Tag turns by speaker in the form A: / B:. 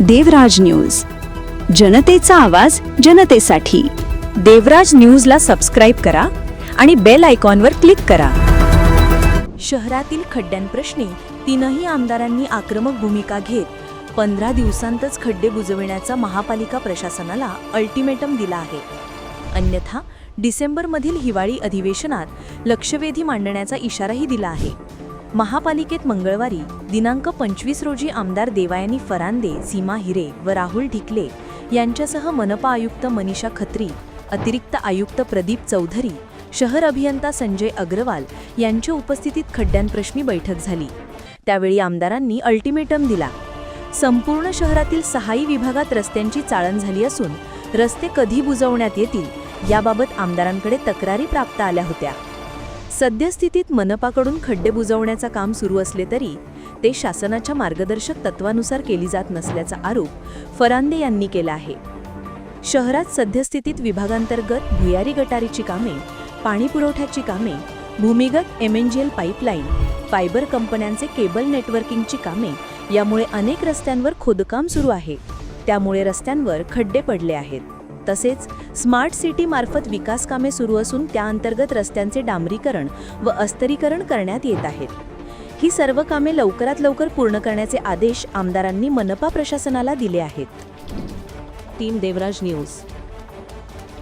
A: देवराज news, जनतेचा आवाज जनतेसाठी। देवराज न्यूजला सबस्क्राईब करा आणि बेल आयकॉनवर क्लिक करा।
B: शहरातील खड्ड्यांप्रश्नी तीनही आमदारांनी आक्रमक भूमिका घेत 15 दिवसांतच खड्डे बुजविण्याचा महापालिका प्रशासनाला अल्टिमेटम दिला आहे। अन्यथा डिसेंबरमधील हिवाळी अधिवेशनात लक्षवेधी मांडण्याचा इशाराही दिला आहे। महापालिकेत मंगळवारी दिनांक 25 रोजी आमदार देवयानी फरांदे, सीमा हिरे व राहुल ढिकले यांच्यासह मनपा आयुक्त मनीषा खत्री, अतिरिक्त आयुक्त प्रदीप चौधरी, शहर अभियंता संजय अग्रवाल यांच्या उपस्थितीत खड्ड्यांप्रश्नी बैठक झाली। त्यावेळी आमदारांनी अल्टिमेटम दिला। संपूर्ण शहरातील 6ही विभागात रस्त्यांची चाळण झाली असून रस्ते कधी बुजवण्यात येतील याबाबत आमदारांकडे तक्रारी प्राप्त आल्या होत्या। सद्यस्थितीत मनपाकडून खड्डे बुजवण्याचं काम सुरू असले तरी ते शासनाच्या मार्गदर्शक तत्वानुसार केली जात नसल्याचा आरोप फरांदे यांनी केला आहे। शहरात सद्यस्थितीत विभागांतर्गत भुयारी गटारीची कामे, पाणी पुरवठ्याची कामे, भूमिगत MNGL पाईपलाईन, फायबर कंपन्यांचे केबल नेटवर्किंगची कामे यामुळे अनेक रस्त्यांवर खोदकाम सुरू आहे। त्यामुळे रस्त्यांवर खड्डे पडले आहेत। तसेच स्मार्ट सिटी मार्फत विकास कामे सुरू असून त्या अंतर्गत रस्त्यांचे डांबरीकरण व अस्तरीकरण करण्यात येत आहेत। ही सर्व कामे लवकरात लवकर पूर्ण करण्याचे आदेश आमदारांनी मनपा प्रशासनाला दिले आहेत। टीम देवराज न्यूज।